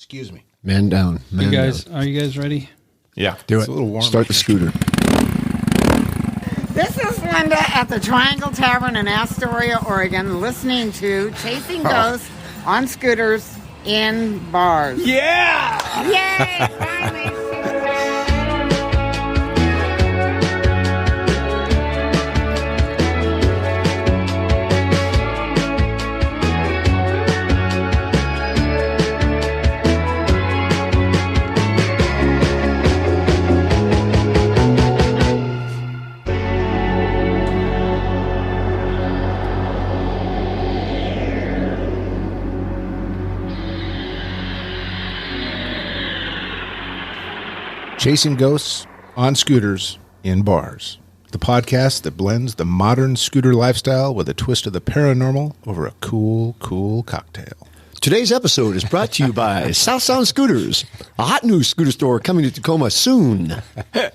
Excuse me. Man down. Man down. Are you guys ready? Yeah. Do It's it. a little warm. Start the scooter. This is Linda at the Triangle Tavern in Astoria, Oregon, listening to Chasing Ghosts on Scooters in Bars. Yeah! Yay! Finally! Chasing Ghosts on Scooters in Bars. The podcast that blends the modern scooter lifestyle with a twist of the paranormal over a cool, cool cocktail. Today's episode is brought to you by South Sound Scooters, a hot new scooter store coming to Tacoma soon.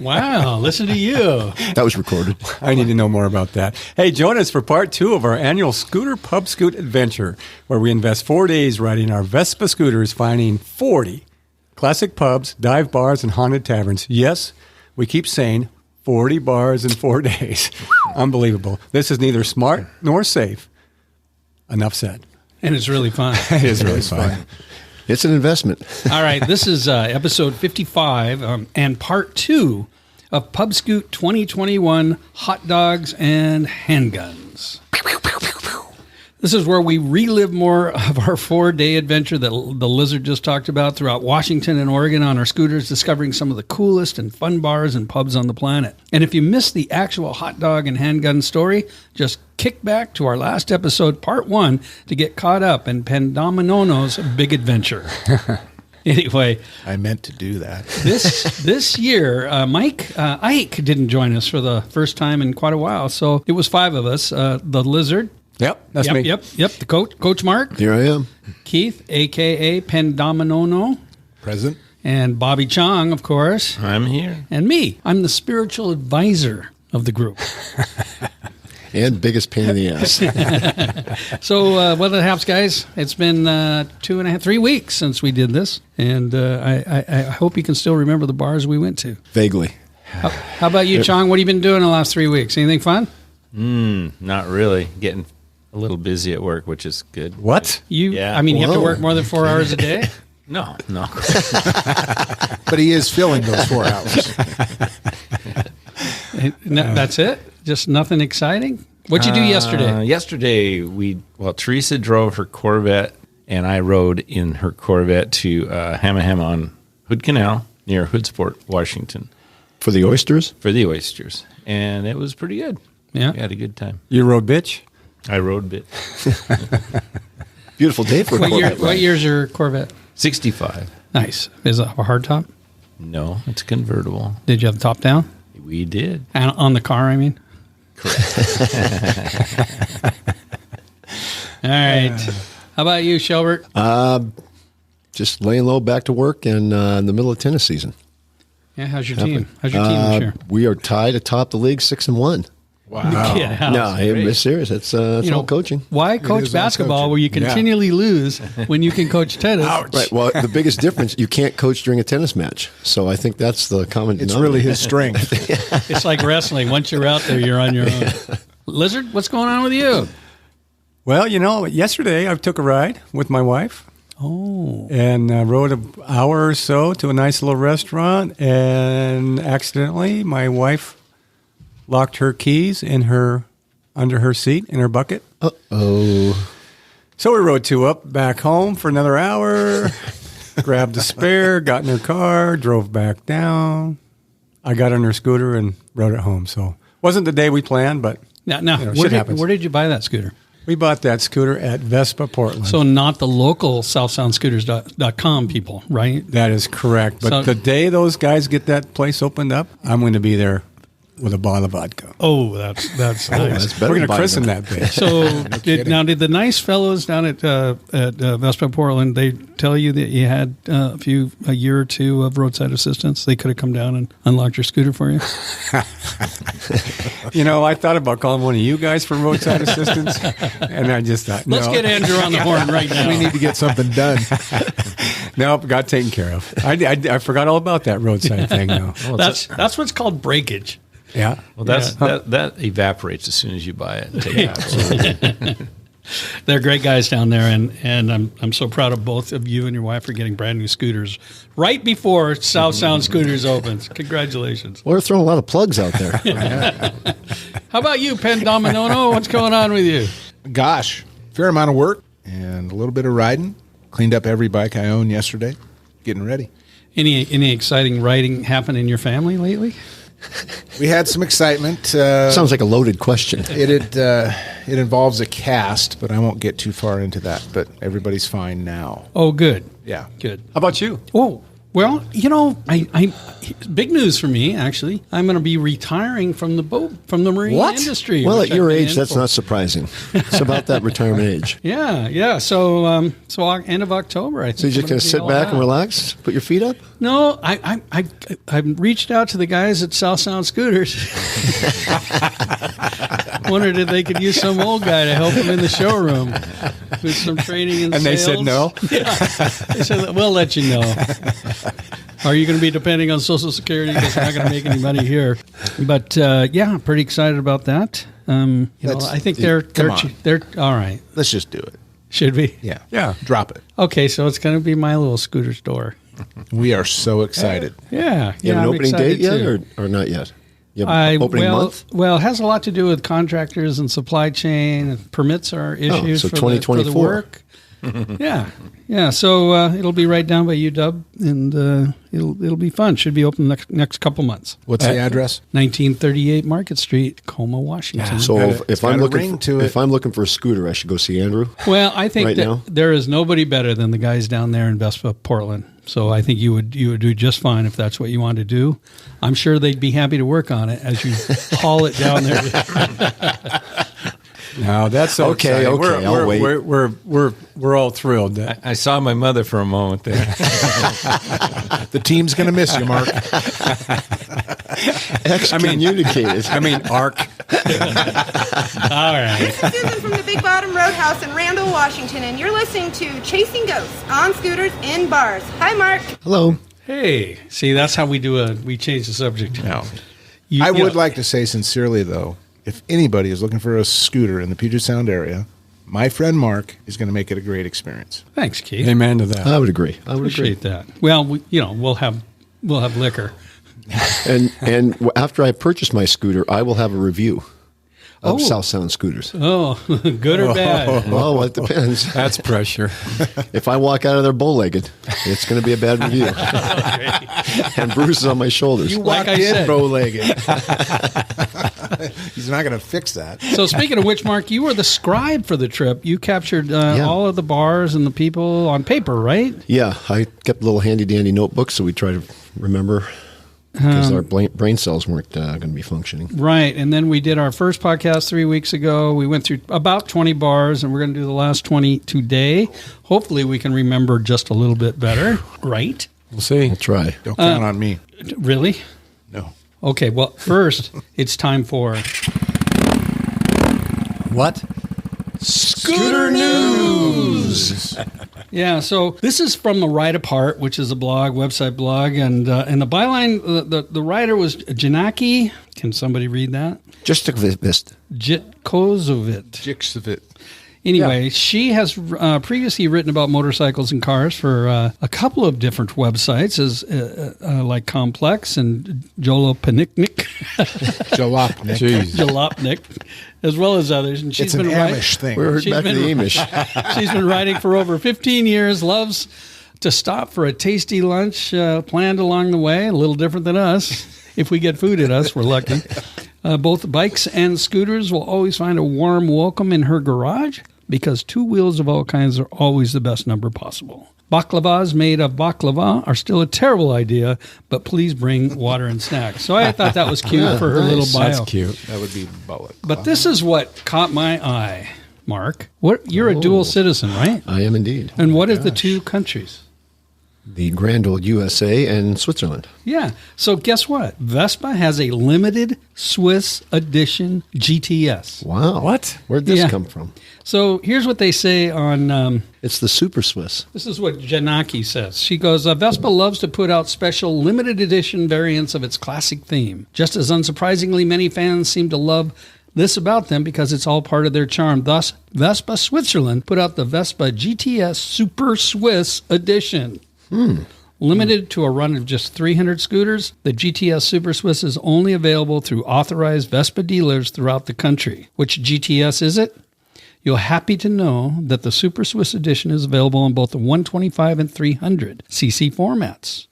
Wow, listen to you. That was recorded. I need to know more about that. Hey, join us for part 2 of our annual Scooter PubScoot adventure, where we invest 4 days riding our Vespa scooters, finding 40 classic pubs, dive bars, and haunted taverns. Yes, we keep saying 40 bars in 4 days. Unbelievable. This is neither smart nor safe. Enough said. And it's really fun. It is really fun. It's an investment. All right, this is episode 55 and part 2 of PubScoot 2021 Hot Dogs and Handguns. This is where we relive more of our 4-day adventure that the Lizard just talked about throughout Washington and Oregon on our scooters, discovering some of the coolest and fun bars and pubs on the planet. And if you missed the actual hot dog and handgun story, just kick back to our last episode, part 1, to get caught up in Pendomino's big adventure. Anyway, I meant to do that. this year, Mike Ike didn't join us for the first time in quite a while, so it was 5 of us. The Lizard. Yep, that's me. Yep. The Coach Mark. Here I am. Keith, a.k.a. Pendominono. Present. And Bobby Chong, of course. I'm here. And me. I'm the spiritual advisor of the group. And biggest pain in the ass. So, what the haps, guys? It's been 2.5, 3 weeks since we did this. And I hope you can still remember the bars we went to. Vaguely. How about you, Chong? What have you been doing the last 3 weeks? Anything fun? Not really. Getting a little busy at work, which is good. What? Yeah. I mean, you have to Whoa. work more than 4 hours a day? No. But he is filling those 4 hours. That's it? Just nothing exciting? What'd you do yesterday? Yesterday, Teresa drove her Corvette, and I rode in her Corvette to Hamma on Hood Canal near Hoodsport, Washington. For the oysters? For the oysters. And it was pretty good. Yeah. We had a good time. You rode bitch? I rode a bit. Beautiful day for a Corvette. What year's your Corvette? 65. Nice. Is it a hardtop? No, it's convertible. Did you have the top down? We did. And on the car, I mean? All right. How about you, Shelbert? Just laying low, back to work, and in the middle of tennis season. Yeah, how's your team? How's your team this year? We are tied atop the league 6-1. Wow. Yeah. No, I'm serious. It's all coaching. Why coach is all basketball coaching. where you continually lose when you can coach tennis? Right. Well, the biggest difference, you can't coach during a tennis match. So I think that's the common It's denominator. really his strength. It's like wrestling. Once you're out there, you're on your own. Lizard, what's going on with you? Well, yesterday I took a ride with my wife. Oh. And rode an hour or so to a nice little restaurant, and accidentally my wife locked her keys under her seat in her bucket. Uh-oh. So we rode 2 up back home for another hour, grabbed a spare, got in her car, drove back down. I got on her scooter and rode it home. So wasn't the day we planned, but Now, shit happens. where did you buy that scooter? We bought that scooter at Vespa Portland. So not the local SouthSoundScooters.com people, right? That is correct. But the day those guys get that place opened up, I'm going to be there with a bottle of vodka. Oh, that's nice. That's better. We're going than to buying christen them. that bitch. So did the nice fellows down at Vespa Portland, they tell you that you had a year or two of roadside assistance? They could have come down and unlocked your scooter for you? I thought about calling one of you guys for roadside assistance, and I just thought, Let's get Andrew on the horn right now. We need to get something done. Nope, got taken care of. I forgot all about that roadside thing, though. That's what's called breakage. Yeah. Well, that evaporates as soon as you buy it and take it out. They're great guys down there, and I'm so proud of both of you and your wife for getting brand new scooters right before South Sound Scooters opens. Congratulations. Well, we're throwing a lot of plugs out there. How about you, Penn Dominono? What's going on with you? Gosh, fair amount of work and a little bit of riding. Cleaned up every bike I owned yesterday. Getting ready. Any exciting riding happen in your family lately? We had some excitement. Sounds like a loaded question. It involves a cast, but I won't get too far into that. But everybody's fine now. Oh, good. Yeah. Good. How about you? Oh, well, I big news for me, actually. I'm going to be retiring from the marine industry. Well, which at your I've been age, in that's for- not surprising. It's about that retirement age. Yeah. So end of October, I think. So you're just going to sit back and relax, put your feet up? No, I've reached out to the guys at South Sound Scooters. Wondered if they could use some old guy to help them in the showroom with some training and they said no? Yeah. They said, we'll let you know. Are you going to be depending on Social Security because you're not going to make any money here? But, I'm pretty excited about that. I think they're all right. Let's just do it. Should we? Yeah. Yeah. Drop it. Okay, so it's going to be my little scooter store. We are so excited. Yeah. You have an I'm opening date excited yet too. or not yet? You have opening month? Well, it has a lot to do with contractors and supply chain. And permits are issues so for 2024. the work. Yeah. So it'll be right down by UW, and it'll be fun. Should be open next couple months. What's the address? 1938 Market Street, Tacoma, Washington. So if I'm got a ring looking to it. if I'm looking for a scooter, I should go see Andrew. Well, I think Right that now? there is nobody better than the guys down there in Vespa, Portland. So I think you would do just fine if that's what you want to do. I'm sure they'd be happy to work on it as you haul it down there. No, that's so Okay, exciting. okay, I'll wait. We're all thrilled. That I saw my mother for a moment there. The team's going to miss you, Mark. Excommunicated. ARC. All right. This is Susan from the Big Bottom Roadhouse in Randall, Washington, and you're listening to Chasing Ghosts on Scooters in Bars. Hi, Mark. Hello. Hey, see, that's how we change the subject. No. You I would know- like to say sincerely, though, if anybody is looking for a scooter in the Puget Sound area, my friend Mark is going to make it a great experience. Thanks, Keith. Amen to that. I would agree. Appreciate that. Well, we'll have liquor. And after I purchase my scooter, I will have a review of South Sound Scooters. Oh, good or bad? Well, it depends. That's pressure. If I walk out of there bow-legged, it's going to be a bad review. And bruises on my shoulders. You Like walked I in said. bow-legged. He's not going to fix that. So speaking of which, Mark, you were the scribe for the trip. You captured all of the bars and the people on paper, right? Yeah, I kept a little handy-dandy notebook so we try to remember because our brain cells weren't going to be functioning. Right. And then we did our first podcast 3 weeks ago. We went through about 20 bars, and we're going to do the last 20 today. Hopefully we can remember just a little bit better, right? We'll see. I'll try. Don't count on me. Really? No. Okay, well, first, it's time for... What? Scooter News! Yeah, so this is from the Ride Apart, which is a website blog, and the byline, the writer was Janaki. Can somebody read that? Just a vist. Jitkozovit. Jixavit. Anyway, she has previously written about motorcycles and cars for a couple of different websites, like Complex and Jolopaniknik, Jalopnik, as well as others. And It's an Amish thing. We're She's back to been- the Amish. She's been writing for over 15 years, loves to stop for a tasty lunch planned along the way, a little different than us. If we get food at us, we're lucky. Both bikes and scooters will always find a warm welcome in her garage because two wheels of all kinds are always the best number possible. Baklavas made of baklava are still a terrible idea, but please bring water and snacks. So I thought that was cute for her little bio. That's cute. That would be bullet. But this is what caught my eye, Mark. You're a dual citizen, right? I am indeed. And what is the two countries? The grand old USA and Switzerland. Yeah. So guess what? Vespa has a limited Swiss edition GTS. Wow. What? Where'd this Yeah. come from? So here's what they say on... It's the Super Swiss. this is what Janaki says. She goes, Vespa loves to put out special limited edition variants of its classic theme. Just as unsurprisingly, many fans seem to love this about them because it's all part of their charm. Thus, Vespa Switzerland put out the Vespa GTS Super Swiss Edition. Limited to a run of just 300 scooters, the GTS Super Swiss is only available through authorized Vespa dealers throughout the country. Which GTS is it? You'll happy to know that the Super Swiss Edition is available in both the 125 and 300 cc formats.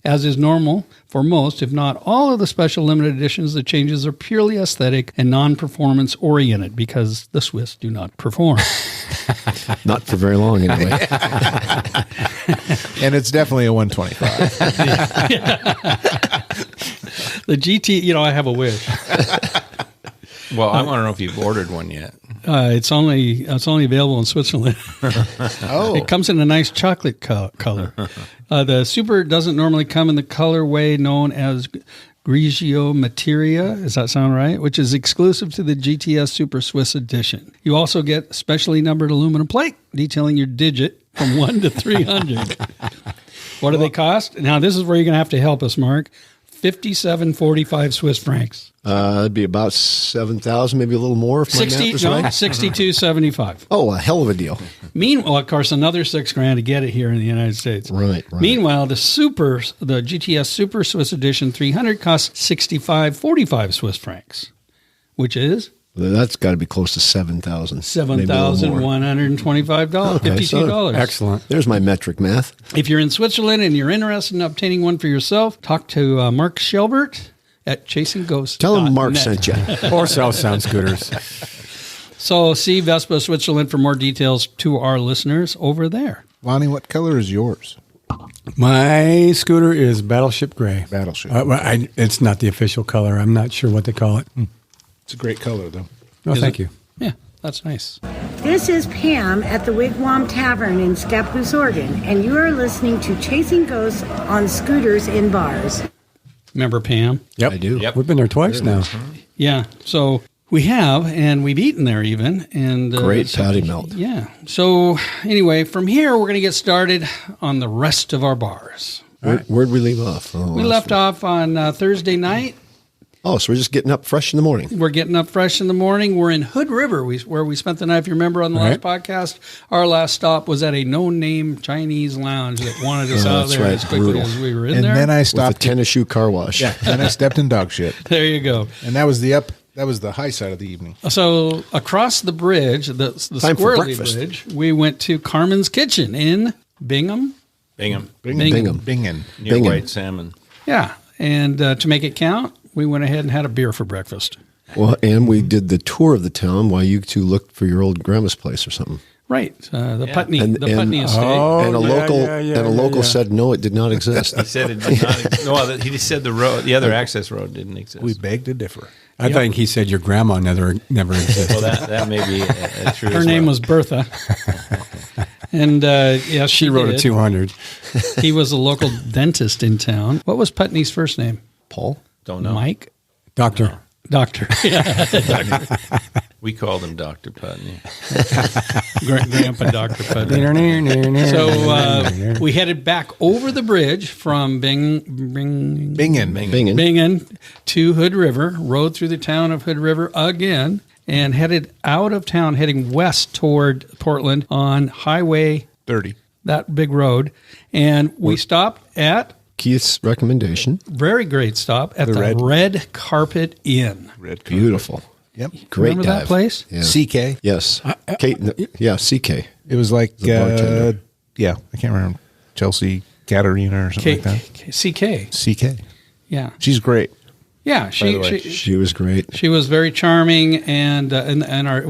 As is normal for most, if not all of the special limited editions, the changes are purely aesthetic and non-performance oriented because the Swiss do not perform. Not for very long, anyway. And it's definitely a 125. The GT, I have a wish. Well, I want to know if you've ordered one yet. It's only available in Switzerland. Oh. It comes in a nice chocolate color. The Super doesn't normally come in the colorway known as Grigio Materia, does that sound right? Which is exclusive to the GTS Super Swiss Edition. You also get specially numbered aluminum plate detailing your digit from 1 to 300. What do they cost? Now, this is where you're going to have to help us, Mark. 57.45 Swiss francs. It'd be about 7,000, maybe a little more if my math is right. 62.75. Oh, a hell of a deal. Meanwhile, of course, another $6,000 to get it here in the United States. Right. Meanwhile, the GTS Super Swiss Edition 300 costs 65.45 Swiss francs, which is That's got to be close to 7,000. maybe a little more. $7,125, Okay, $52. Excellent. There's my metric math. If you're in Switzerland and you're interested in obtaining one for yourself, talk to Mark Shelbert at Chasing Ghosts. Tell him Mark sent you. Or South Sound scooters. So see Vespa Switzerland for more details to our listeners over there. Lonnie, what color is yours? My scooter is Battleship Gray. Battleship. It's not the official color. I'm not sure what they call it. It's a great color, though. Oh, thank you. Yeah, that's nice. This is Pam at the Wigwam Tavern in Scappoose, Oregon, and you are listening to Chasing Ghosts on Scooters in Bars. Remember Pam? Yep. I do. Yep. We've been there twice now. Yeah, so we have, and we've eaten there even. And Great patty melt. Yeah. So anyway, from here, we're going to get started on the rest of our bars. Where'd we leave off? Oh, We left off on Thursday night. Oh, so we're just getting up fresh in the morning. We're getting up fresh in the morning. We're in Hood River, where we spent the night. If you remember on the last podcast, our last stop was at a no-name Chinese lounge that wanted us out that's there right. as quickly Brutal. as we were in And there. then I With a stopped. tennis shoe car wash. Yeah, then I stepped in dog shit. There you go. And that was the high side of the evening. So across the bridge, the Time for Squirrely breakfast. Bridge, we went to Carmen's Kitchen in Bingham. Bingham. Bingham. Bingen. Near Bingham. White Salmon. Yeah, and to make it count, we went ahead and had a beer for breakfast. Well, and we did the tour of the town while you two looked for your old grandma's place or something. Right, the Putney, And- the and- Putney estate. And a yeah, local yeah. said no, it did not exist. He said it did not. No, he just said the other access road didn't exist. We beg to differ. I think he said your grandma never existed. Well, that may be true. Her as name well. was Bertha, and yeah, She wrote a did. 200. He was a local dentist in town. What was Putney's first name? Paul? Don't know. Mike. Doctor. Doctor. We called him Dr. Putney. Grandpa Dr. Putney. So we headed back over the bridge from Bingen. Bingen to Hood River, rode through the town of Hood River again, and headed out of town, heading west toward Portland on Highway 30. that big road. And we stopped at, Keith's recommendation. very great stop, at the Red Carpet Inn. Red Beautiful. Yep. Great Remember dive. that place? Yeah. CK. Yes. Kate, yeah, CK. It was like, The bartender. yeah, I can't remember. Chelsea Katarina or something like that. CK. CK. Yeah. She's great. Yeah, She was great. She was very charming, and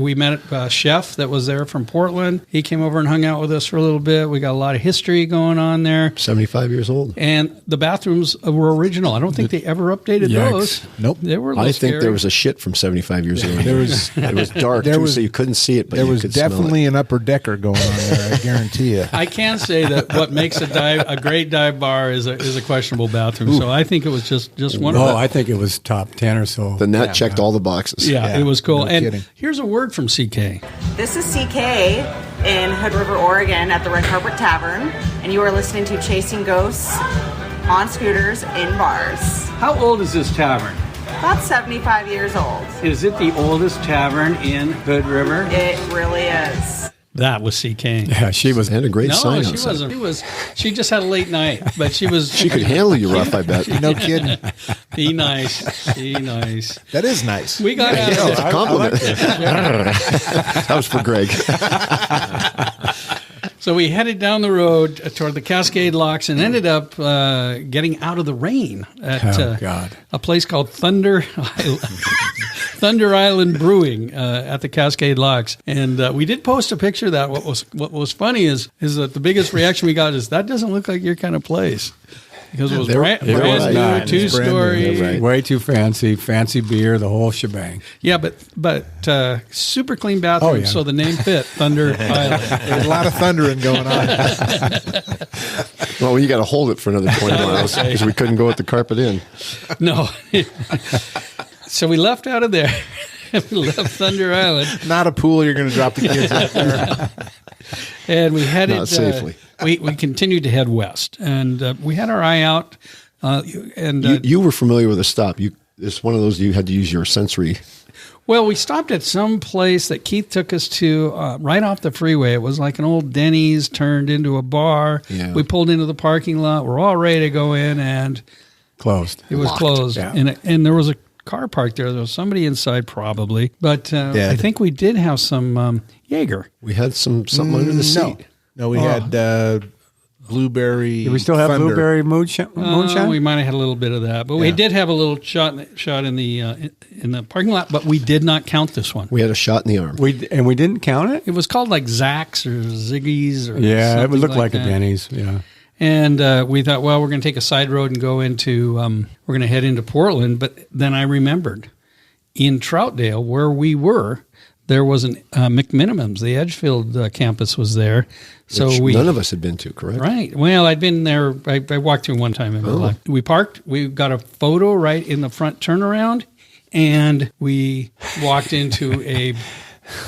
we met a chef that was there from Portland. He came over and hung out with us for a little bit. We got a lot of history going on there. 75 years old. And the bathrooms were original. I don't think they ever updated those. Nope. They were. I think scary. there was a shit from 75 years ago. It was dark too, so you couldn't see it, but there you was could definitely smell an upper decker going on there. I guarantee you. I can say that what makes a great dive bar is a questionable bathroom. So I think it was just one. Oh, I think it was top 10 or so. it. The net checked all the boxes. Yeah, it was cool. No And kidding. here's a word from CK. This is CK in Hood River, Oregon at the Red Carpet Tavern, and you are listening to Chasing Ghosts on Scooters in Bars. How old is this tavern? About 75 years old. Is it the oldest tavern in Hood River? It really is. That was CK. Yeah, she was. And a great No, sign she outside. wasn't. She just had a late night, but she was. She could handle you rough, I bet. No kidding. Be nice. Be nice. That is nice. We got out Yeah, of it's a there. compliment. That was for Greg. So we headed down the road toward the Cascade Locks and ended up getting out of the rain at a place called Thunder Island Brewing at the Cascade Locks. And we did post a picture of that. What was funny is that the biggest reaction we got is, that doesn't look like your kind of place. Because it was brand new, not. two-story. Right. Way too fancy beer, the whole shebang. Yeah, but super clean bathroom, Oh, yeah. so the name fit, Thunder Island. There's a lot of thundering going on. Well, you got to hold it for another 20 miles because we couldn't go with the carpet in. No. So we left out of there. We left Thunder Island. Not a pool you're going to drop the kids out there. And we headed Not safely. We continued to head west, and we had our eye out. You were familiar with the stop. It's one of those you had to use your sensory. Well, we stopped at some place that Keith took us to right off the freeway. It was like an old Denny's turned into a bar. Yeah. We pulled into the parking lot. We're all ready to go in, and Closed. it was closed. Yeah. And there was a car parked there. There was somebody inside probably, but I think we did have some Jaeger. We had something under the seat. No, we had blueberry. Do we still have Thunder. blueberry moonshine? We might have had a little bit of that, but we did have a little shot in the parking lot. But we did not count this one. We had a shot in the arm. We didn't count it? It was called like Zack's or Ziggy's or Yeah, it would something look like a that. Denny's. Yeah. And we thought, well, we're going to take a side road and go into, we're going to head into Portland. But then I remembered in Troutdale, where we were, there was an McMinimum's. The Edgefield campus was there. So Which none of us had been to, correct? Right. Well, I'd been there. I walked through one time in my life. We parked. We got a photo right in the front turnaround, and we walked into a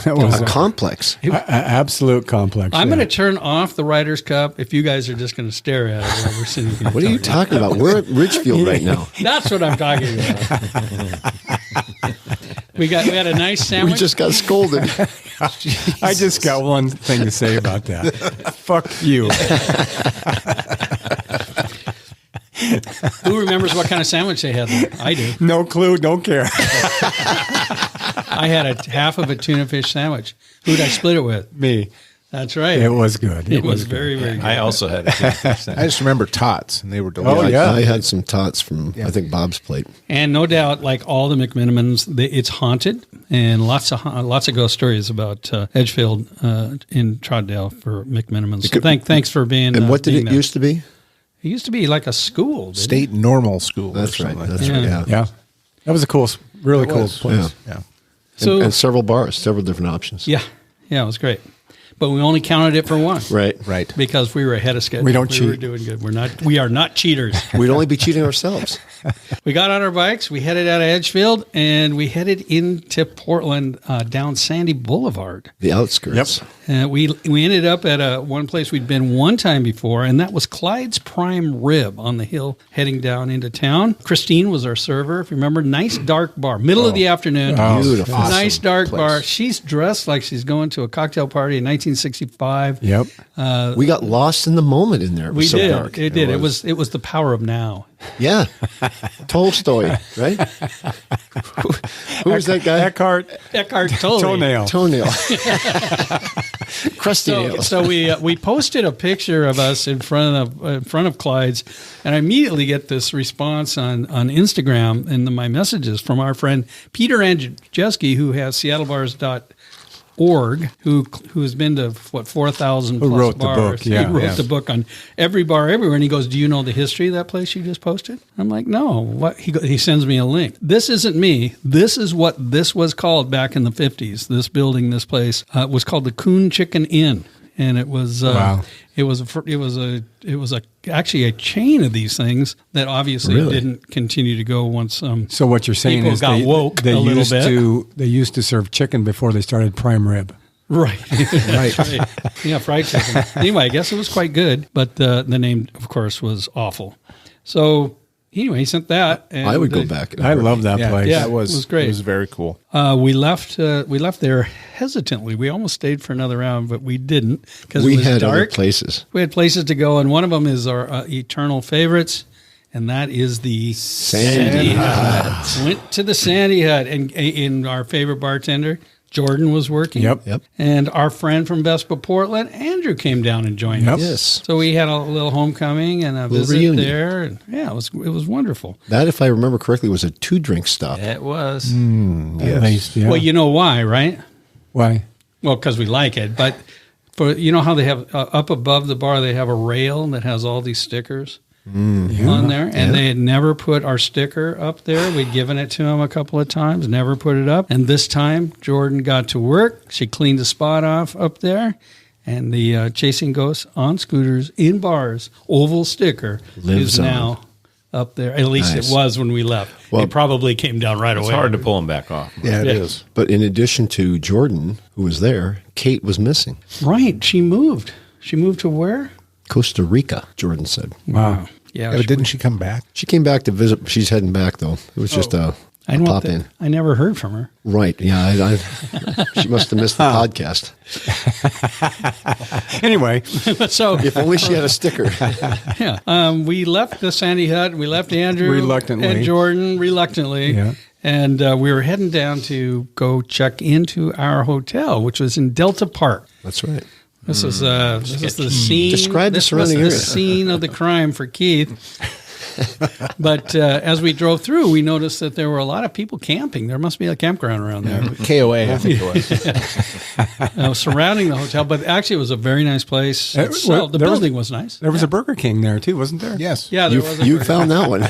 That was A complex. a absolute complex. I'm yeah. going to turn off the Ryder's Cup if you guys are just going to stare at it while we're sitting here. What are you talking about? We're at Ridgefield right now. That's what I'm talking about. We had a nice sandwich. We just got scolded. I just got one thing to say about that. Fuck you. Who remembers what kind of sandwich they had there? I do. No clue. Don't care. I had a half of a tuna fish sandwich. Who'd I split it with? Me. That's right. It was good. It was good. very, very good. I also had a I just remember tots, and they were delicious. Oh, yeah. I had some tots from, I think, Bob's plate. And no doubt, like all the McMinimans, it's haunted, and lots of ghost stories about Edgefield in Troutdale for McMinimans. So thanks for being. And what did being it there. used to be? It used to be like a school. didn't State normal school. That's or right. something like That's that. right. Yeah. Yeah. That was a cool, really cool was. place. Yeah. Yeah. So and several bars, several different options. yeah, it was great. But we only counted it for one. Right. Right. Because we were ahead of schedule. We don't We were cheat. doing good. We are not cheaters. We'd only be cheating ourselves. We got on our bikes. We headed out of Edgefield, and we headed into Portland down Sandy Boulevard. The outskirts. We ended up at one place we'd been one time before, and that was Clyde's Prime Rib on the hill heading down into town. Christine was our server, if you remember. Nice dark bar, middle of the afternoon. Beautiful. Nice dark place. bar. She's dressed like she's going to a cocktail party in 1965. Yep. We got lost in the moment in there. It was We so did. dark. It did. It was the power of now. Yeah. Tolstoy, right? Who was that guy? Eckhart Eckhart Tolle. Toenail. Toenail. Crusty nails. So we posted a picture of us in front of Clyde's, and I immediately get this response on Instagram in my messages from our friend Peter Andrzejewski, who has SeattleBars.org, who has been to 4,000 plus wrote the bars. book, yeah. He wrote the book on every bar everywhere, and he goes, "Do you know the history of that place you just posted?" I'm like, "No." What? He sends me a link. This isn't me. This is what this was called back in the 50s. This building, this place was called the Coon Chicken Inn, and it was Wow. It was actually a chain of these things that obviously didn't continue to go once. So what you're saying people is got woke a little bit. They used to serve chicken before they started prime rib. Right. Right. Yeah, fried chicken. Anyway, I guess it was quite good, but the name, of course, was awful. So anyway, he sent that. And I would go back. I love that place. Yeah, It was great. It was very cool. We left there hesitantly. We almost stayed for another round, but we didn't because it We was had other dark. places. We had places to go, and one of them is our eternal favorites, and that is the Sandy Hut. Went to the Sandy Hut, and in our favorite bartender, Jordan, was working. Yep. And our friend from Vespa Portland, Andrew, came down and joined us. Yes. So we had a little homecoming and a Little visit reunion. there. And yeah, it was wonderful. That, if I remember correctly, was a 2-drink stop. It was. At least, yeah. Well, you know why, right? Why? Well, because we like it. But you know how they have up above the bar, they have a rail that has all these stickers on there, and they had never put our sticker up there. We'd given it to them a couple of times, never put it up. And this time, Jordan got to work. She cleaned the spot off up there, and the Chasing Ghosts on Scooters in Bars oval sticker Lives is now up there. At least Nice. it was when we left. Well, it probably came down right It's away. hard to pull them back off. Yeah, it Yeah. is. But in addition to Jordan, who was there, Kate was missing. Right. She moved. She moved to where? Costa Rica, Jordan said. Wow. Yeah, but didn't she come back? She came back to visit. She's heading back, though. It was just a pop in. I never heard from her. Right. Yeah. She must have missed the podcast. Anyway, So If only she had a sticker. yeah, we left the Sandy Hut. We left Andrew Reluctantly. and Jordan reluctantly. Yeah. And we were heading down to go check into our hotel, which was in Delta Park. That's right. This is the scene. Describe the this surrounding was the area. scene of the crime for Keith. But as we drove through, we noticed that there were a lot of people camping. There must be a campground around there. KOA, I think it was. Surrounding the hotel. But actually, it was a very nice place. Well, The there was- building was nice. there was a Burger King there too, wasn't there? Yes. Yeah, there was a You burger. found that one.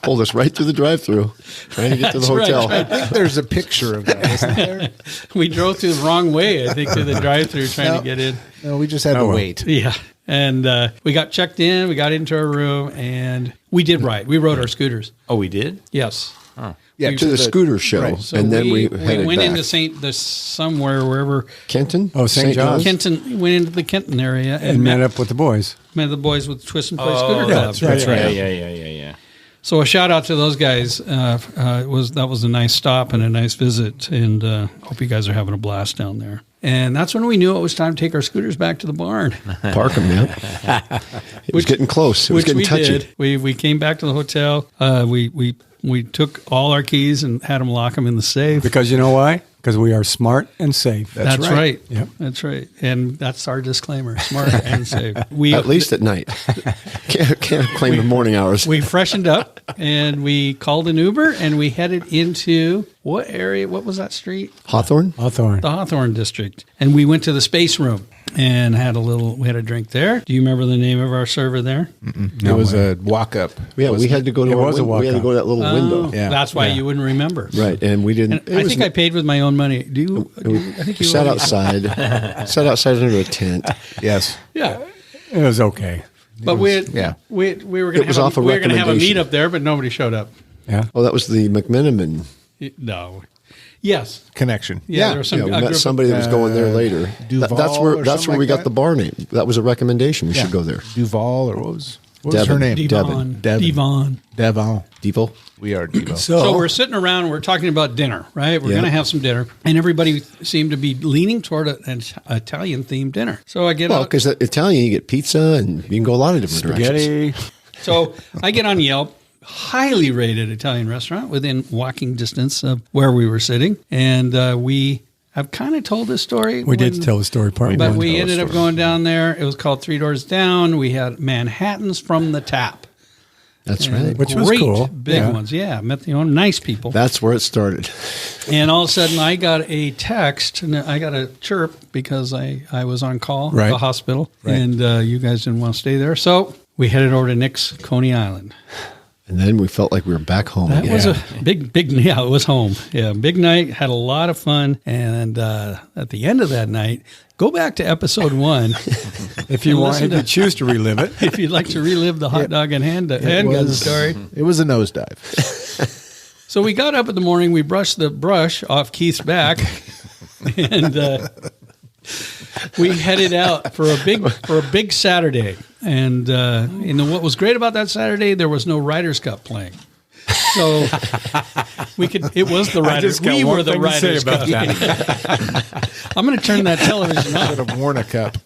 Pulled us right through the drive-through, trying to get to the That's right, hotel. that's I think there's a picture of that, isn't there? We drove through the wrong way, I think, to the drive-through trying No. to get in. No, we just had to well. wait. Yeah. And we got checked in. We got into our room, and we did ride. We rode our scooters. Oh, we did? Yes. Yeah, To the scooter show, right. So and then we headed went back. into somewhere, wherever. Kenton? Oh, St. John's. Kenton, went into the Kenton area And met up with the boys. met the boys with Twist and Play Oh, Scooter Club. That's right. Yeah. So a shout out to those guys. That was a nice stop and a nice visit, and hope you guys are having a blast down there. And that's when we knew it was time to take our scooters back to the barn. Park 'em, yeah. It was getting close. It was Which getting we touchy. did. We came back to the hotel. We took all our keys and had them lock them in the safe. Because you know why? Because we are smart and safe. That's right. Yep. That's right. And that's our disclaimer: smart and safe. At least at night. Can't claim the morning hours. we freshened up and we called an Uber and we headed into what area? What was that street? Hawthorne? Hawthorne. The Hawthorne district. And we went to the space room and we had a drink there. Do you remember the name of our server there? It was a walk up. Yeah, we had to go to It our was a we had to walk-up. go to that little window. Yeah. That's why you wouldn't remember. Right, and we didn't. And I think I paid with my own money. Do you? I think you sat already- outside under a tent. Yes. Yeah. It was okay. But we were It going was to off a we were going to have a recommendation. meetup there, but nobody showed up. Yeah. Oh, that was the McMenamin. No. Yes. Connection. Yeah, there was some Yeah, we a met group somebody that was going there later. Duval That's or where something we like got that? the bar name. That was a recommendation. We should go there. Duval, or what was her Devon. name? Devon. Devon. Devon. Devo. We are Devo. So we're sitting around. We're talking about dinner, right? We're Yeah. going to have some dinner, and everybody seemed to be leaning toward an Italian themed dinner. So I get Well, out. because Italian, you get pizza, and you can go a lot of different directions. Spaghetti. So I get on Yelp, highly rated Italian restaurant within walking distance of where we were sitting, and we I've kind of told this story. We did tell the story part But one. we ended up going down there. It was called Three Doors Down. We had Manhattans from the tap. That's right. Which was Great cool. big ones. Yeah, met the owner. Nice people. That's where it started. And all of a sudden, I got a text, and I got a chirp because I was on call at the hospital, and you guys didn't want to stay there. So we headed over to Nick's Coney Island. And then we felt like we were back home That again. was a big, yeah, it was home. Yeah, big night, had a lot of fun. And at the end of that night, go back to episode 1. If you want, if you choose to relive it. If you'd like to relive the hot dog and handgun story. It was a nosedive. So we got up in the morning, we brushed the brush off Keith's back, and we headed out for a big Saturday. And what was great about that Saturday, there was no Ryder's Cup playing. So it was the Ryder's Cup. We were the Ryder's Cup. I'm going to turn that television on. Could have worn a cup.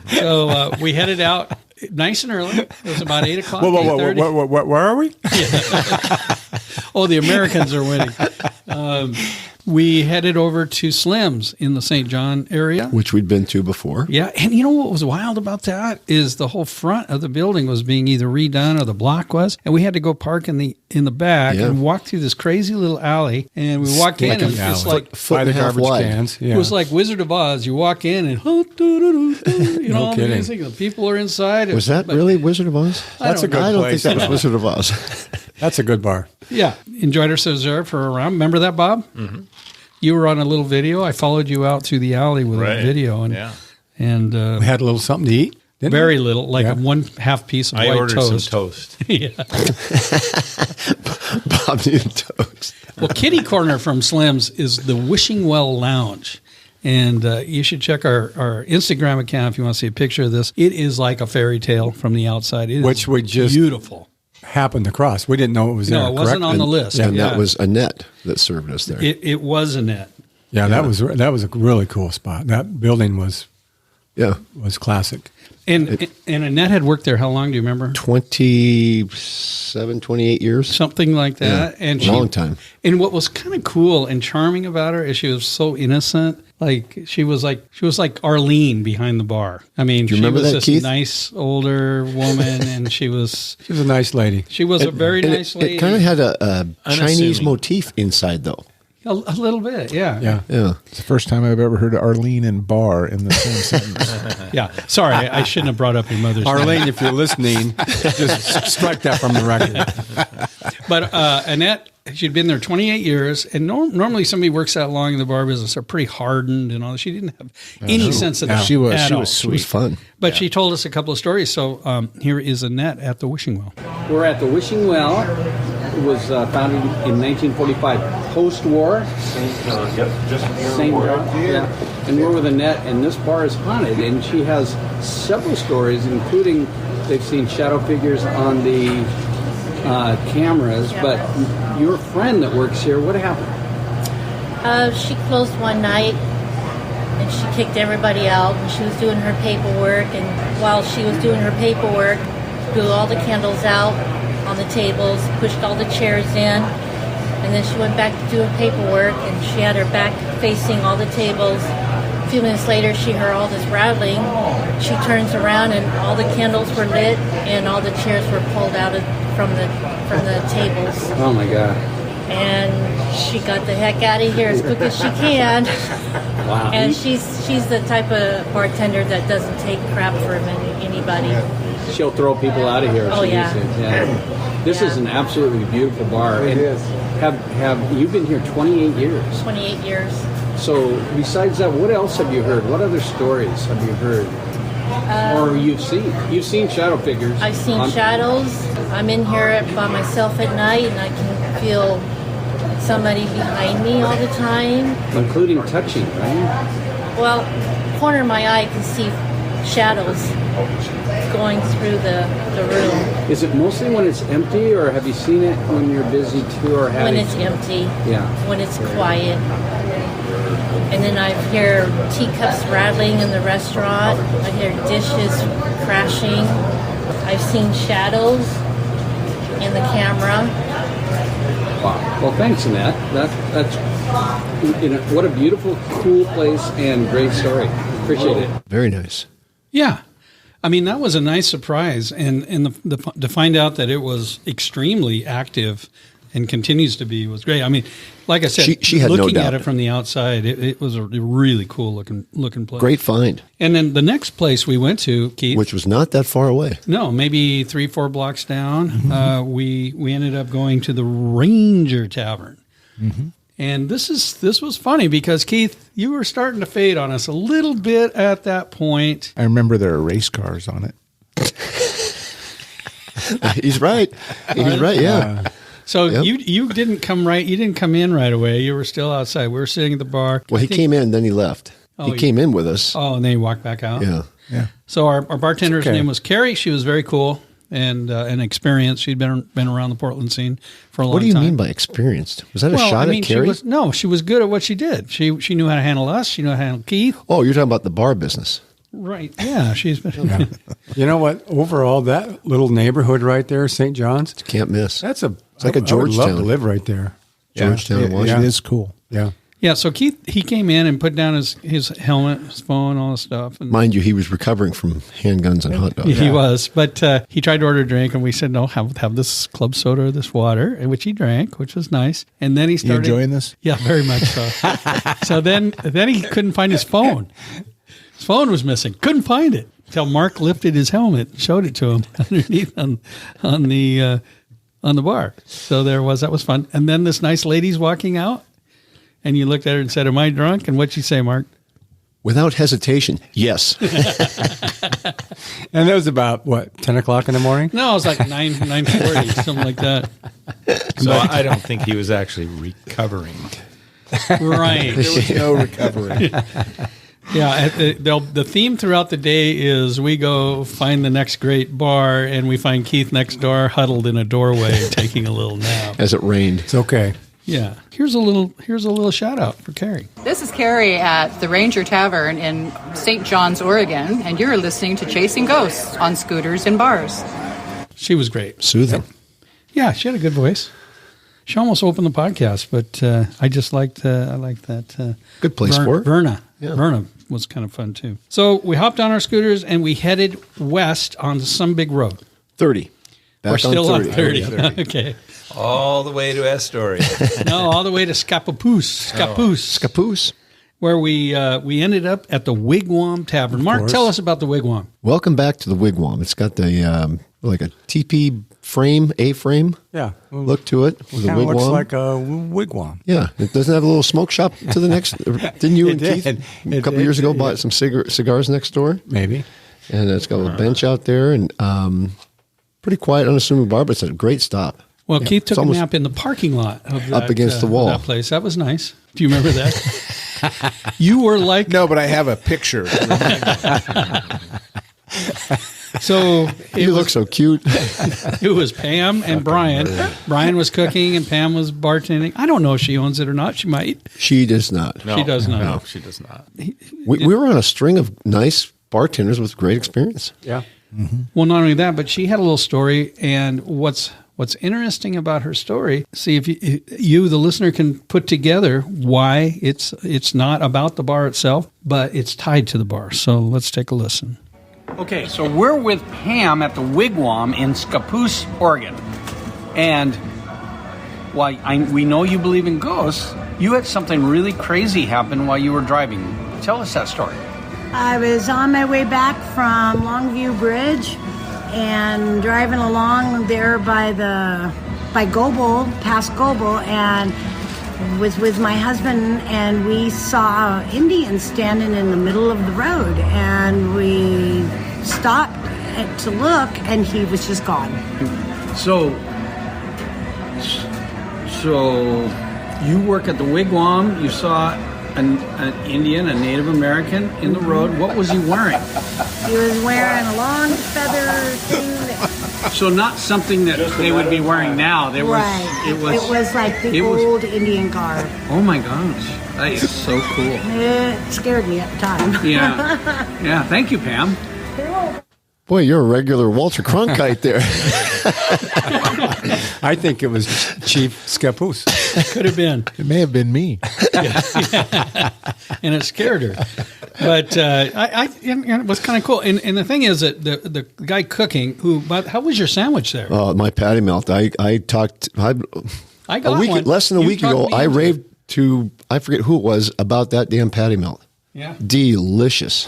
So we headed out nice and early. It was about 8 o'clock. Where are we? Oh, the Americans are winning. We headed over to Slim's in the St. John area. Which we'd been to before. Yeah, and you know what was wild about that is the whole front of the building was being either redone or the block was, and we had to go park in the back and walk through this crazy little alley, and we walked in and it's like foot and a half wide. Cans. Yeah. It was like Wizard of Oz. You walk in and all the music, the people are inside. Was that really Wizard of Oz? That's a good I don't place. think that was Wizard of Oz. That's a good bar. Yeah, enjoyed ourselves there for a round. Remember that, Bob? Mm-hmm. You were on a little video. I followed you out through the alley with a video, and we had a little something to eat. Very little, like 1/2 piece of white toast. I ordered some toast. Yeah. Bob needed toast. Well, kitty corner from Slim's is the Wishing Well Lounge. And you should check our Instagram account if you want to see a picture of this. It is like a fairy tale from the outside. It Which is we just beautiful. Happened to cross. We didn't know it was there. No, it wasn't on the list. And that was Annette that served us there. It was Annette. Yeah, that was a really cool spot. That building was classic. And Annette had worked there how long, do you remember? 27, 28 years. Something like that. Yeah, and long time. And what was kind of cool and charming about her is she was so innocent. Like she was like Arlene behind the bar. I mean, she was this Keith? nice older woman, and she was a nice lady. She was a very nice lady. It kind of had a Chinese motif inside, though. A little bit, yeah. It's the first time I've ever heard Arlene and bar in the same sentence. Yeah. Sorry, I shouldn't have brought up your mother's name. Arlene, if you're listening, just strike that from the record. But Annette, she'd been there 28 years, and normally somebody works that long in the bar business are pretty hardened and all that. She didn't have any sense of that. She was all. sweet. It was fun. But she told us a couple of stories. So here is Annette at the Wishing Well. We're at the Wishing Well. It was founded in 1945, post-war. St. John. Yeah. And we're with Annette, and this bar is haunted, and she has several stories, including they've seen shadow figures on the cameras. But your friend that works here, what happened? She closed one night, and she kicked everybody out, and she was doing her paperwork, and while she was doing her paperwork, blew all the candles out on the tables, pushed all the chairs in, and then she went back to doing paperwork, and she had her back facing all the tables. A few minutes later, she heard all this rattling. She turns around, and all the candles were lit, and all the chairs were pulled out from the tables. Oh my God. And she got the heck out of here as quick as she can. Wow. And she's the type of bartender that doesn't take crap from anybody. She'll throw people out of here. Oh, yeah. This is an absolutely beautiful bar. It is. Have you been here 28 years? 28 years. So besides that, what else have you heard? What other stories have you heard? Or you've seen? You've seen shadow figures. I've seen shadows. I'm in here by myself at night, and I can feel somebody behind me all the time. Including touching, right? Well, corner of my eye, I can see shadows going through the room. Is it mostly when it's empty, or have you seen it when you're busy too, or having? When it's empty. Yeah. When it's quiet. And then I hear teacups rattling in the restaurant. I hear dishes crashing. I've seen shadows in the camera. Wow. Well, thanks, Annette. That's what a beautiful, cool place and great story. Appreciate it. Very nice. Yeah. I mean, that was a nice surprise. And to find out that it was extremely active and continues to be was great. I mean, like I said, she had looking no doubt at it from the outside, it was a really cool looking place. Great find. And then the next place we went to, Keith, which was not that far away. No, maybe 3-4 blocks down. Mm-hmm. We ended up going to the Ranger Tavern. Mm-hmm. And this was funny because, Keith, you were starting to fade on us a little bit at that point. I remember there are race cars on it. He's right. He's right, yeah. So you didn't come in right away. You were still outside. We were sitting at the bar. Well, he came in and then he left. He came in with us. Oh, and then he walked back out? Yeah. So our bartender's name was Carrie. She was very cool and experienced. She'd been around the Portland scene for a long time. What do you mean by experienced? Was that a shot at Carrie? She was good at what she did. She knew how to handle us. She knew how to handle Keith. Oh, you're talking about the bar business. Right. Yeah. She's been. Yeah. You know what? Overall, that little neighborhood right there, St. John's, can't miss. It's like a Georgetown. I would love to live right there. Georgetown, Washington. It is cool. Yeah. Yeah. So Keith, he came in and put down his helmet, his phone, all this stuff. And mind you, he was recovering from handguns and hot dogs. He was, but he tried to order a drink, and we said, no, have this club soda or this water, which he drank, which was nice. And then he started. You enjoying this? Yeah, very much so. So then he couldn't find his phone. His phone was missing. Couldn't find it until Mark lifted his helmet and showed it to him underneath on the bar. So there was. That was fun. And then this nice lady's walking out, and you looked at her and said, "Am I drunk?" And what'd she say, Mark? Without hesitation, yes. And that was about, 10 o'clock in the morning? No, it was like 9:40, something like that. So I don't think he was actually recovering. Right. There was no recovery. Yeah, the theme throughout the day is we go find the next great bar, and we find Keith next door huddled in a doorway taking a little nap. As it rained. It's okay. Yeah. Here's a little shout out for Carrie. This is Carrie at the Ranger Tavern in St. John's, Oregon, and you're listening to Chasing Ghosts on Scooters and Bars. She was great. Soothing. Yeah, she had a good voice. She almost opened the podcast, but I just liked that. Good place for it. Verna. Yeah. Verna was kind of fun, too. So we hopped on our scooters, and we headed west on some big road. 30. We're still on 30. Okay. All the way to Astoria. No, all the way to Scappoose. Where we ended up at the Wigwam Tavern. Mark, tell us about the Wigwam. Welcome back to the Wigwam. It's got the like a teepee frame, A-frame look to it. With a wigwam. Looks like a wigwam. Yeah. It doesn't have a little smoke shop to the next. Didn't you and Keith a couple years ago bought some cigars next door? Maybe. And it's got a little bench out there and pretty quiet, unassuming bar, but it's a great stop. Well, Keith took a nap in the parking lot of that, up against the wall. That place. That was nice. Do you remember that? You were like... No, but I have a picture. So you look so cute. It was Pam and Brian. Brian was cooking and Pam was bartending. I don't know if she owns it or not. She might. She does not. No, she does not. No, she does not. We were on a string of nice bartenders with great experience. Yeah. Mm-hmm. Well, not only that, but she had a little story. And what's interesting about her story, see if you, the listener, can put together why it's not about the bar itself, but it's tied to the bar. So let's take a listen. Okay, so we're with Pam at the Wigwam in Scappoose, Oregon. And while we know you believe in ghosts, you had something really crazy happen while you were driving. Tell us that story. I was on my way back from Longview Bridge and driving along there by Gobel, past Gobel, and was with my husband, and we saw Indians standing in the middle of the road, and we stopped to look, and he was just gone. So you work at the Wigwam. You saw an Indian, a Native American, in the road. What was he wearing? He was wearing a long feather suit. So not something that they would be wearing now. It was like the old Indian garb. Oh my gosh, that is so cool. It scared me at the time. Yeah. Thank you, Pam. Boy, you're a regular Walter Cronkite there. I think it was Chief Scappoose. Could have been. It may have been me. And it scared her. But it was kind of cool. And the thing is that the guy cooking, how was your sandwich there? My patty melt. I got one. Less than a week ago, I raved to, I forget who it was, about that damn patty melt. Yeah. Delicious.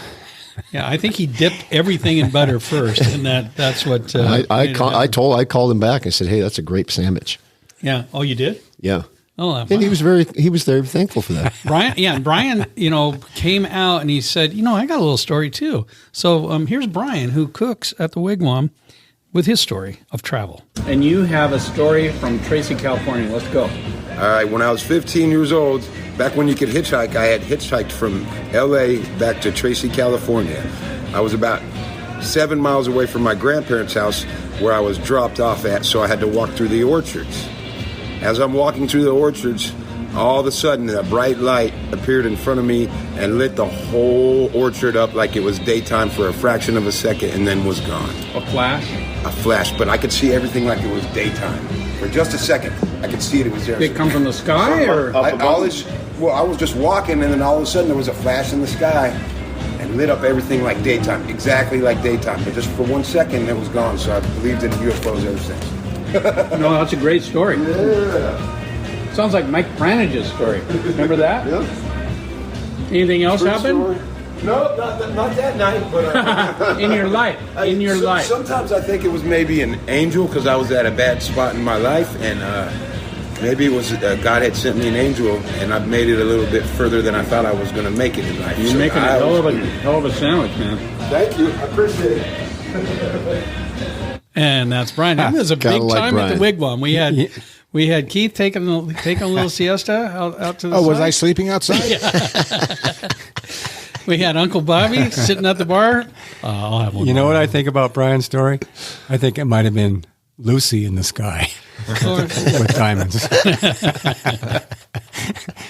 Yeah, I think he dipped everything in butter first, and that's what. I called him back and said, "Hey, that's a great sandwich." Yeah. Oh, you did? Yeah. Oh, wow. And he was very thankful for that. Brian, came out and he said, I got a little story too. So here's Brian, who cooks at the Wigwam, with his story of travel. And you have a story from Tracy, California. Let's go. All right, when I was 15 years old, back when you could hitchhike, I had hitchhiked from L.A. back to Tracy, California. I was about 7 miles away from my grandparents' house where I was dropped off at, so I had to walk through the orchards. As I'm walking through the orchards, all of a sudden a bright light appeared in front of me and lit the whole orchard up like it was daytime for a fraction of a second and then was gone. A flash? A flash, but I could see everything like it was daytime. For just a second, I could see it was there. Did it come from the sky or up above? I was just walking and then all of a sudden there was a flash in the sky and lit up everything like daytime, exactly like daytime. But just for 1 second, it was gone. So I believed in UFOs ever since. No, that's a great story. Yeah. Sounds like Mike Branage's story. Remember that? Yeah. Anything else True happen? Story. No, not that night, but in your life. Life. Sometimes I think it was maybe an angel because I was at a bad spot in my life, and maybe it was God had sent me an angel, and I've made it a little bit further than I thought I was going to make it in life. You're making a hell of a sandwich, man. Thank you, I appreciate it. And that's Brian. It was a big time at the Wigwam. We had Keith taking a little siesta out to the side. Was I sleeping outside? Yeah. We had Uncle Bobby sitting at the bar. I'll have one. You know what I think about Brian's story? I think it might have been Lucy in the sky with diamonds.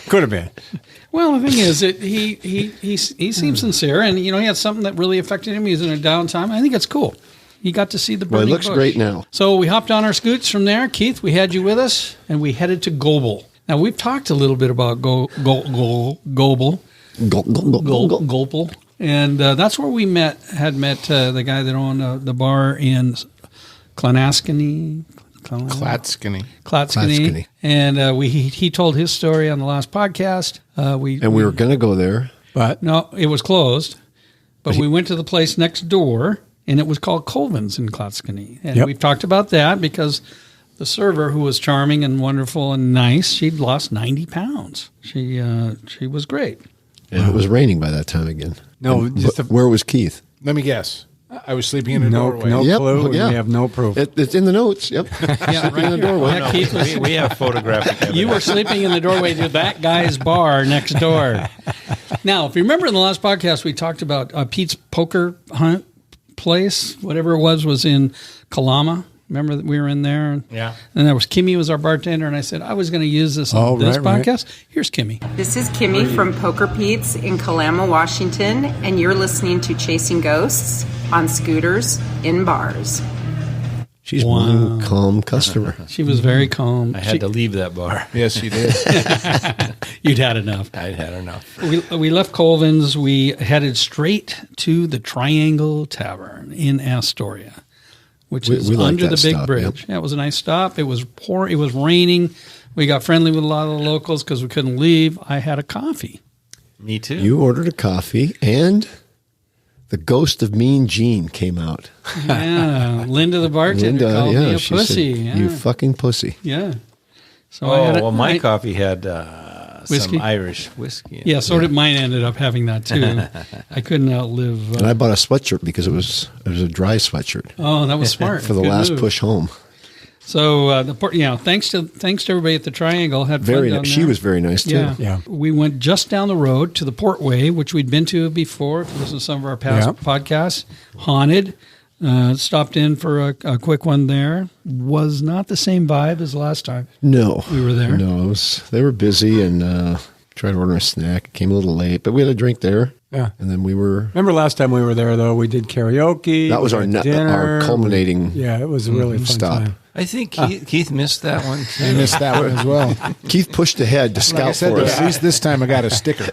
Could have been. Well, the thing is that he seems sincere, and he had something that really affected him. He was in a downtime. I think it's cool. He got to see the burning Well, it looks bush. great now. So we hopped on our scoots from there. Keith, we had you with us, and we headed to Gobel. Now, we've talked a little bit about Gobel. Gobel. And that's where we had met the guy that owned the bar in Clatskinny. And he told his story on the last podcast. We were going to go there. But no, it was closed. But we went to the place next door, and it was called Colvin's in Clatskinny. And we've talked about that because the server, who was charming and wonderful and nice, she'd lost 90 pounds. She was great. And it was raining by that time again. No, where was Keith? Let me guess. I was sleeping in a doorway. No clue. Yeah. We have no proof. It's in the notes. Yep. Yeah, right in the doorway. Oh, no, Keith we have photographic evidence. You were sleeping in the doorway to that guy's bar next door. Now, if you remember in the last podcast, we talked about Pete's poker hunt place, whatever it was in Kalama. Remember that we were in there? Yeah. And there was Kimmy was our bartender, and I said, I was going to use this on this podcast. Right. Here's Kimmy. This is Kimmy from Poker Pete's in Kalama, Washington, and you're listening to Chasing Ghosts on Scooters in Bars. She's one calm customer. She was very calm. I had to leave that bar. Yes, you did. You'd had enough. I'd had enough. We left Colvin's. We headed straight to the Triangle Tavern in Astoria, which is under the big bridge. Yep. Yeah, it was a nice stop. It was pouring. It was raining. We got friendly with a lot of the locals because we couldn't leave. I had a coffee. Me too. You ordered a coffee, and the ghost of Mean Gene came out. Yeah, Linda the bartender called me a pussy. Said, you fucking pussy. Yeah. So my coffee had whiskey? some Irish whiskey. Yeah, so did mine. Ended up having that too. I couldn't outlive. And I bought a sweatshirt because it was a dry sweatshirt. Oh, that was smart for the Good last move. Push home. So thanks to everybody at the Triangle. Had fun very down nice. there. She was very nice too. Yeah. We went just down the road to the Portway, which we'd been to before. If you listen to some of our past podcasts, haunted. Stopped in for a quick one there. Was not the same vibe as last time. No, we were there. No, they were busy and tried to order a snack. Came a little late, but we had a drink there. Yeah. And then we were... Remember last time we were there, though, we did karaoke. That was we had dinner. our culminating Yeah, it was a really fun stop. time. I think Keith missed that one. I missed that one as well. Keith pushed ahead to scout Like I said, for us. at least this time I got a sticker.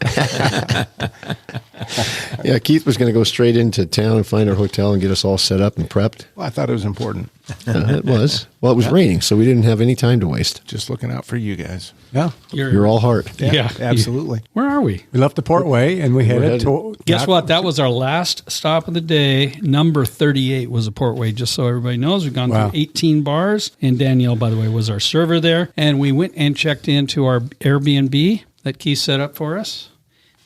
Yeah, Keith was going to go straight into town and find our hotel and get us all set up and prepped. Well, I thought it was important. It was. Well, it was raining, so we didn't have any time to waste. Just looking out for you guys. Yeah. You're all heart. Yeah. Absolutely. Where are we? We left the Portway and we headed to... Guess what? That was our last stop of the day. Number 38 was a Portway, just so everybody knows. We've gone through 18 bars. And Danielle, by the way, was our server there. And we went and checked into our Airbnb that Keith set up for us.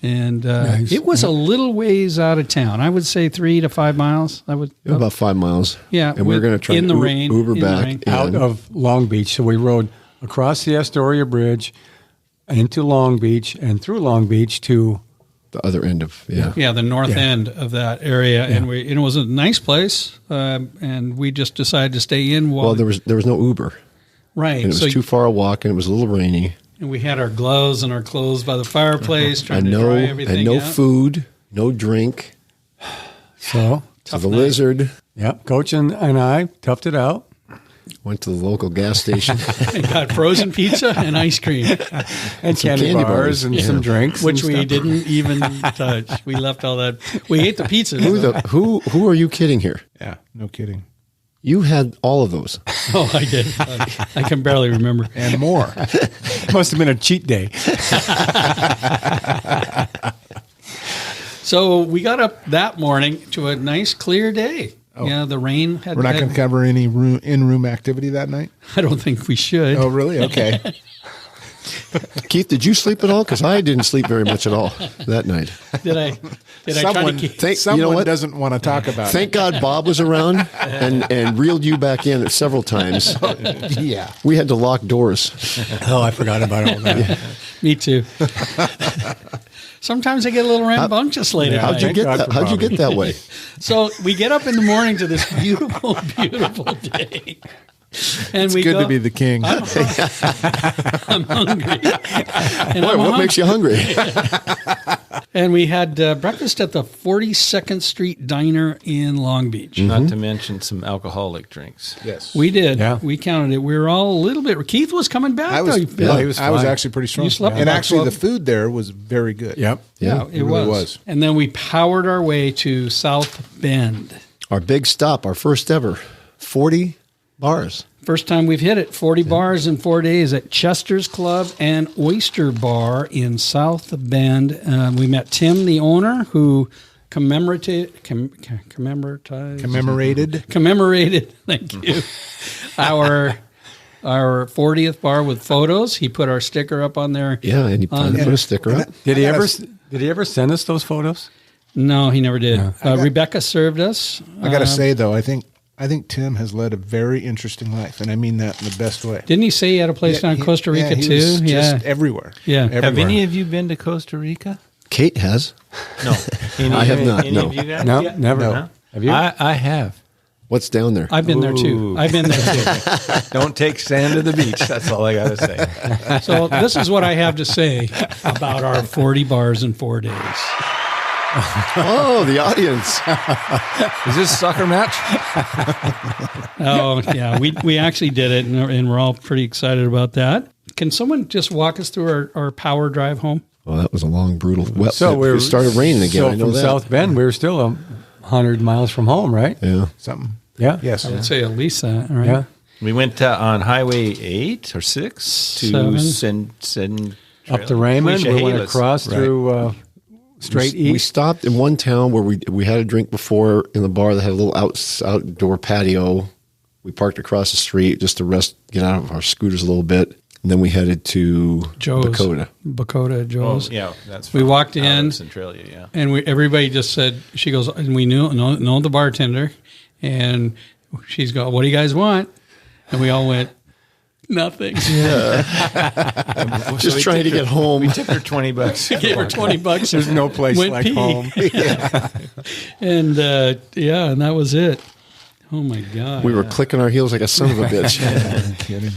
And it was a little ways out of town. I would say 3 to 5 miles. About 5 miles. Yeah. And we were going to try in to the rain, Uber in the back. rain. out of Long Beach. So we rode across the Astoria Bridge into Long Beach and through Long Beach to... the other end of, the north end of that area. Yeah. And it was a nice place. And we just decided to stay in. Well, there was no Uber. Right. And it was too far a walk, and it was a little rainy. And we had our gloves and our clothes by the fireplace, trying to dry everything and no out. food, no drink. So the Lizard. Yep. Coach and I toughed it out. Went to the local gas station. And got frozen pizza and ice cream. And candy bars and some drinks. Which and we stuff. didn't even touch. We left all that. We ate the pizza. Who are you kidding here? Yeah, no kidding. You had all of those. Oh, I did. I can barely remember. And more. Must have been a cheat day. So we got up that morning to a nice clear day. Oh. Yeah, the rain had... We're not going to cover any in-room activity that night? I don't think we should. Oh, really? Okay. Keith, did you sleep at all? Because I didn't sleep very much at all that night. Did I try to keep... Someone doesn't want to talk about Thank God Bob was around and reeled you back in several times. Yeah. We had to lock doors. Oh, I forgot about all that. Yeah. Me too. Sometimes I get a little rambunctious late at How'd you night. get that? How'd you get that way? So we get up in the morning to this beautiful, beautiful day. And It's we good go, to be the king. I'm hungry. And Boy, what makes you hungry? And we had breakfast at the 42nd Street Diner in Long Beach. Not to mention some alcoholic drinks. Yes. We did. Yeah. We counted it. We were all a little bit... Keith was coming back. I was, though. he was I was fine. actually pretty strong. You slept and about actually, 12 the food there was very good. Yep. Yeah, it really was. And then we powered our way to South Bend. Our big stop, our first ever, 40 bars. First time we've hit it, 40 bars in 4 days at Chester's Club and Oyster Bar in South Bend. We met Tim, the owner, who commemorated, thank you, our 40th bar with photos. He put our sticker up on there. Yeah, and he put a sticker up. Did he ever send us those photos? No, he never did. Rebecca served us. I got to say, though, I think Tim has led a very interesting life, and I mean that in the best way. Didn't he say he had a place down in Costa Rica he too? was just everywhere. Yeah. Everywhere. Have any of you been to Costa Rica? Kate has. No. I have not, Any no. of you guys? No, Yeah. never. No. Have you? I have. What's down there? I've been there too. Ooh. I've been there too. Don't take sand to the beach. That's all I got to say. So this is what I have to say about our 40 bars in 4 days. Oh, the audience. Is this a soccer match? Oh, yeah. We actually did it, and we're all pretty excited about that. Can someone just walk us through our power drive home? Well, that was a long, brutal. Well, So it started raining again. So I know from that. South Bend, we were still 100 miles from home, right? Yeah. Something. Yeah. Yes. I would say at least that, right? Yeah. We went on Highway 8 or 6 to Sen Up to Raymond. We went across through straight east. We stopped in one town where we had a drink before in the bar that had a little outdoor patio. We parked across the street just to rest, get out of our scooters a little bit. And then we headed to Joe's. Bakota. Joe's. Oh, yeah, that's we walked in, Centralia, yeah. And everybody just said, she goes, and we know the bartender, and she's going, what do you guys want? And we all went, nothing. Yeah. Just trying to get home. We tipped her $20. We gave her $20. There's no place Went like pee. home. And and that was it. Oh my God. We were clicking our heels like a son of a bitch. Kidding.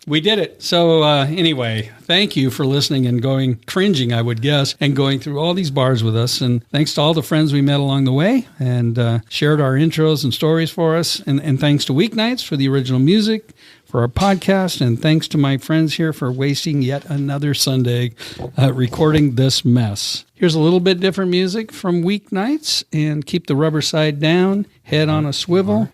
We did it. So anyway, thank you for listening and cringing, I would guess, and going through all these bars with us. And thanks to all the friends we met along the way and shared our intros and stories for us. And thanks to Weeknights for the original music for our podcast. And thanks to my friends here for wasting yet another Sunday recording this mess. Here's a little bit different music from Weeknights. And keep the rubber side down, head on a swivel.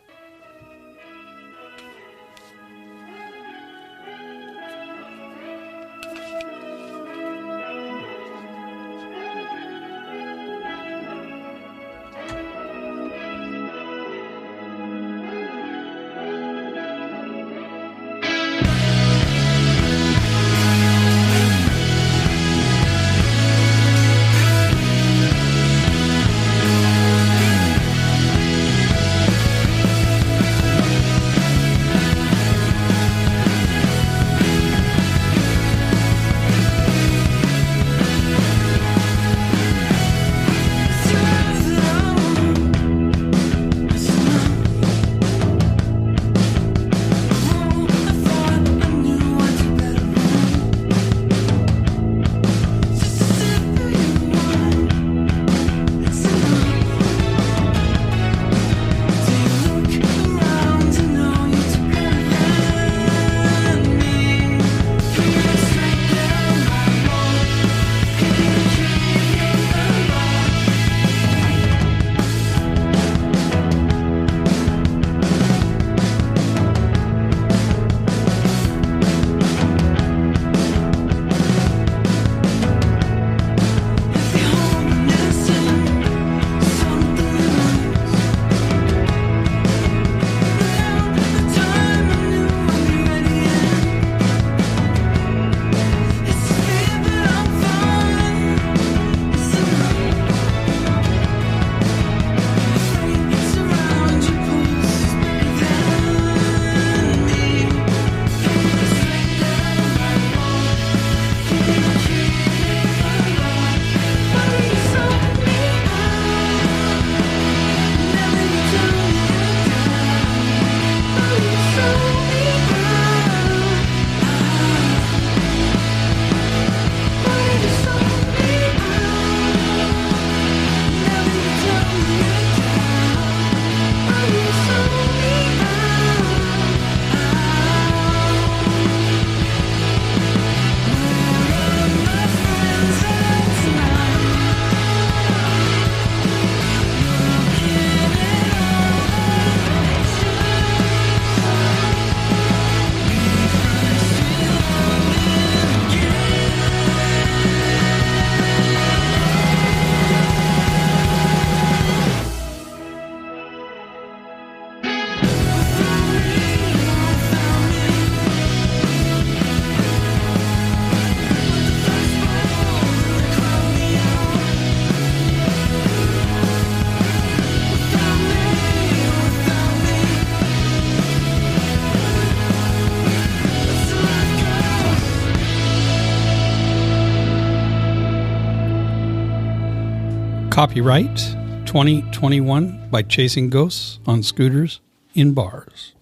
Copyright 2021 by Chasing Ghosts on Scooters in Bars.